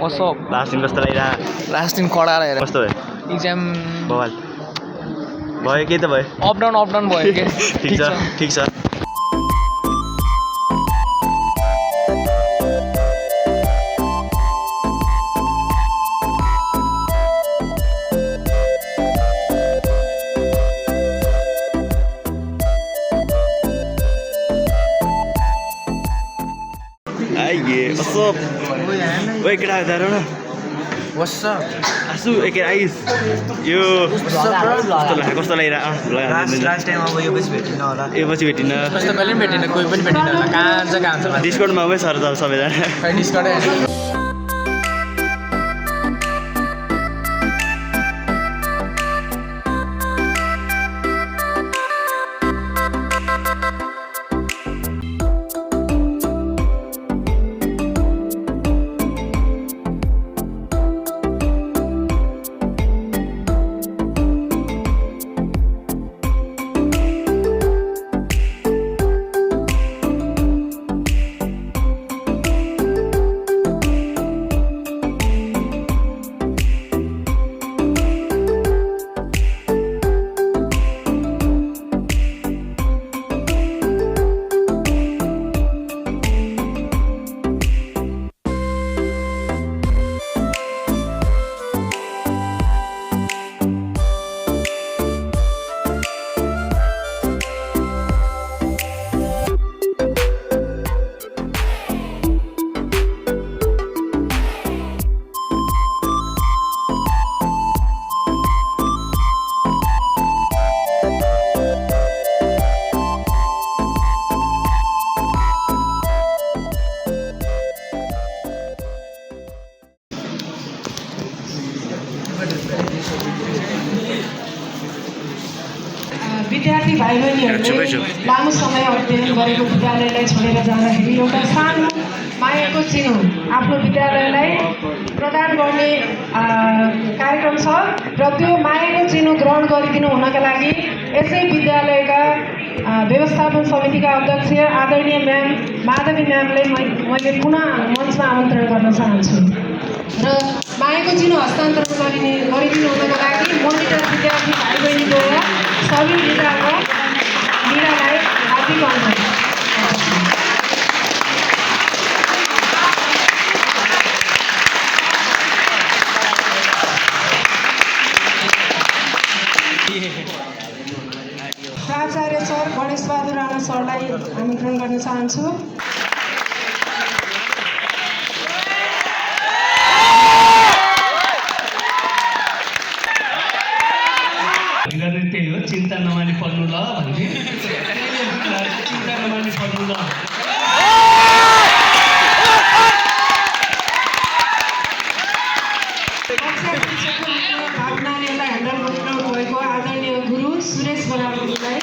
कसो लास्ट दिन कस्तो लागिरा लास्ट दिन कडा रहेर कस्तो भयो एक्जाम बवाल भयो के त भयो अप डाउन भयो के ठीक छ Aye, what's up? Wait, get out there, no? What's up? Asu, get ice. Yo. What's up, bro? कस्तो लागिरा लास्ट टाइम अब यो पछि भेटिन होला यो पछि भेटिन कस्तो कहिले भेटिन कोही पनि भेटिन होला कहाँ छ डिस्काउन्टमा आउँ सर सबैजना खै डिस्काउन्ट विद्यार्थी भाइ बहिनीहरूले लामो समय अध्ययन गरेको विद्यालयलाई छोडेर जाँदाखेरि एउटा सानो मायाको चिनो आफ्नो विद्यालयलाई प्रदान गर्ने कार्यक्रम छ र त्यो मायाको चिनो ग्रहण गरिदिनु हुनका लागि यसै विद्यालयका व्यवस्थापन समितिका अध्यक्ष आदरणीय म्याम माधवी म्यामले मैले पुनः मञ्चमा आमन्त्रण गर्न चाहन्छु र मायाको चिनो हस्तान्तरण गरिदिनु हुनका लागि मोनिटर विद्यार्थी भाइ बहिनीद्वारा सबै मीरालाई हार्दिक अनुरोध प्राचार्य सर गणेश बहादुर राणा सरलाई आमन्त्रण गर्न चाहन्छु त्यही हो चिन्ता नमानी पढ्नु ल भन्थे चिन्ता नमानी पढ्नु ल नानीहरूलाई ह्यान्डल गरिरहनु भएको आदरणीय गुरु सुरेश बराबरलाई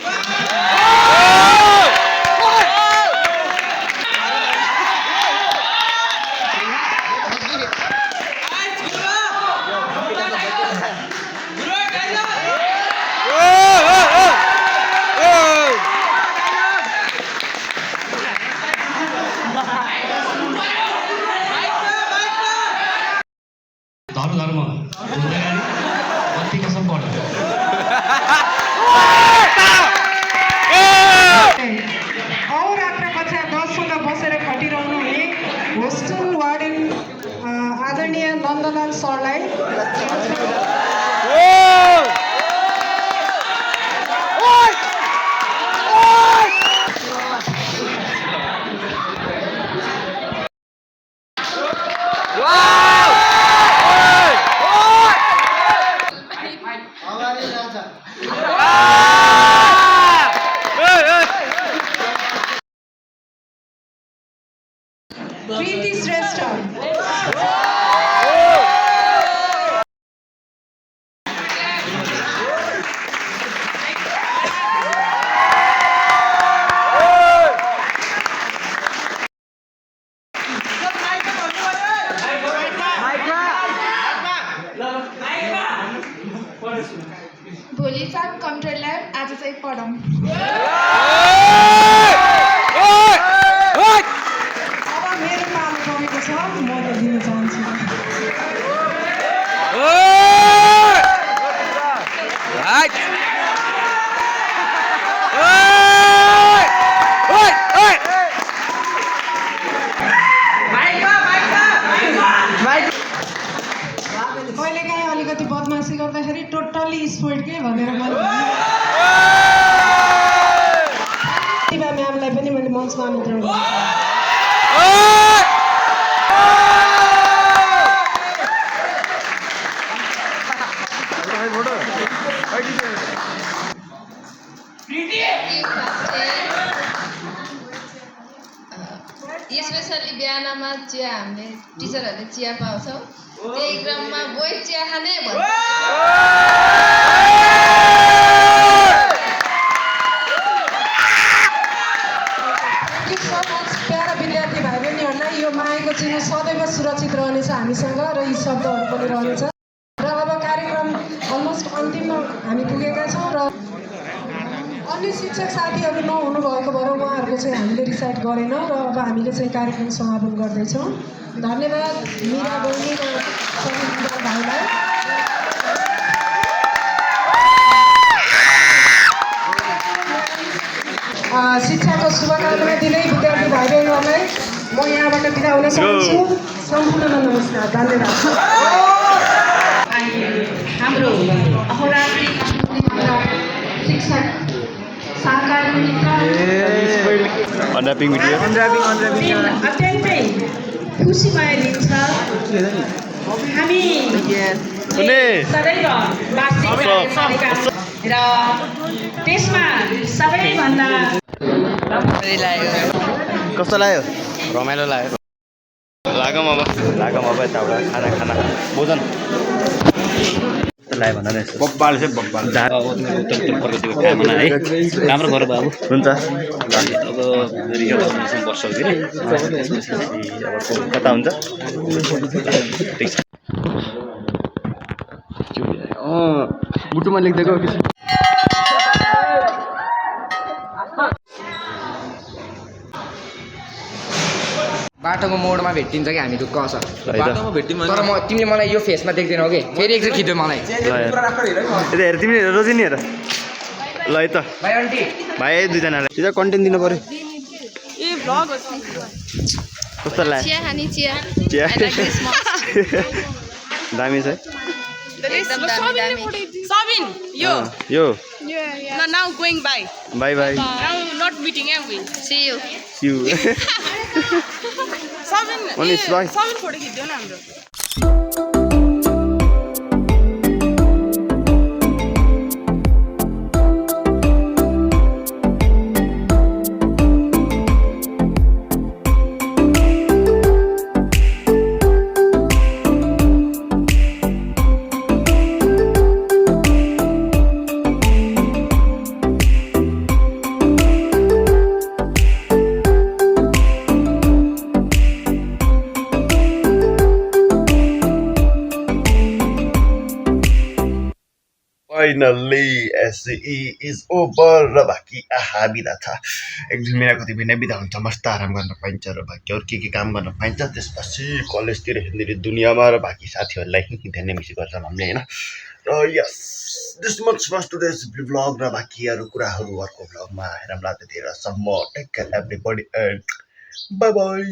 धर्म कसम पढ रात्र कक्षा 10सँग बसेर खटिरहनु हुने होस्टेल वार्डन आदरणीय नन्दलाल सरलाई प्रीति श्रेष्ठ भोलि सात कम्प्युटर ल्याब आज चाहिँ पढौँ अब मेरो पालो गएको छ म त दिन चाहन्छु टोटली स्पोइल्ड के भनेर मैले प्रतिभा म्यामलाई पनि मैले मञ्चमा आमन्त्रण गरेँ। स्पेसली बिहानमा चिया हामीले टिचरहरूले चिया पाउँछौँ त्यही क्रममा बोय चिया खाने भन्छ। प्यारा विद्यार्थी भाइ बहिनीहरूलाई यो मायाको चिन्ह सदैव सुरक्षित रहनेछ हामीसँग र यी शब्दहरू पनि रहनेछ। र अब कार्यक्रम अलमोस्ट अन्तिममा हामी पुगेका छौँ र अन्य शिक्षक साथीहरू नहुनु भएको भएर उहाँहरूको चाहिँ हामीले रिसाइड गरेनौँ र अब हामीले चाहिँ कार्यक्रम समापन गर्दैछौँ। धन्यवाद मिरा बहिनी र सबै भाइलाई। शिक्षाको शुभकामना दिँदै विद्यार्थी भाइ बहिनीहरूलाई म यहाँबाट बिदा हुन चाहन्छु। सम्पूर्णमा नमस्कार, धन्यवाद। हाम्रो अहोरात्री शिक्षक सहकारी मित्र अनर्यापिङ भिडियो अत्यन्तै खुसीमय दिन छ। हामी सदैव वार्षिक र त्यसमा सबैभन्दा कस्तो लाग्यो? रमाइलो लाग्यो। लागौँ अब यताबाट खाना भोजन लाग्यो भन्दा बब्बाल चाहिँ बब्बाल राम्रो गर बाबु हुन्छ। अब रिजल्ट वर्ष अब कता हुन्छ ठिक छ। मुटुमा लेख्दिएको बाटोको मोडमा भेटिन्छ कि हामी ढुक्क छ बाटोमा भेटिन्छ तर म तिमीले मलाई यो फेसमा देख्दैनौ के फेरि एकचोटि खिच्दै मलाई यता हेर तिमीले रोजिनी हेर ल है त भाइ आन्टी भाइ दुईजनालाई सिधा कन्टेन्ट दिनु पर्यो। कस्तो लाग्यो? चिया खाने चिया चिया दामी छ एकदम दामी। Sabin, yo. यो Now going by. By by Now not meeting every. See you. You Sabin. Manish, bye. Sabin photo खिच्दियो न हाम्रो. Finally, SCE is over र बाँकी आहा बिदा छ। एक दुई महिना कति महिना बिदा हुन्छ, मस्त आराम गर्न पाइन्छ र बाँकी अरू के काम गर्न पाइन्छ। त्यसपछि कलेजतिर हिँड्ने दुनियाँमा र बाँकी साथीहरूलाई धेरै मिस गर्छौँ हामीले होइन। र यस this much was today's vlog र बाँकी अरू कुराहरू अर्को भ्लगमा हेरौँला। त्यतिखेरसम्म take care everybody and bye by.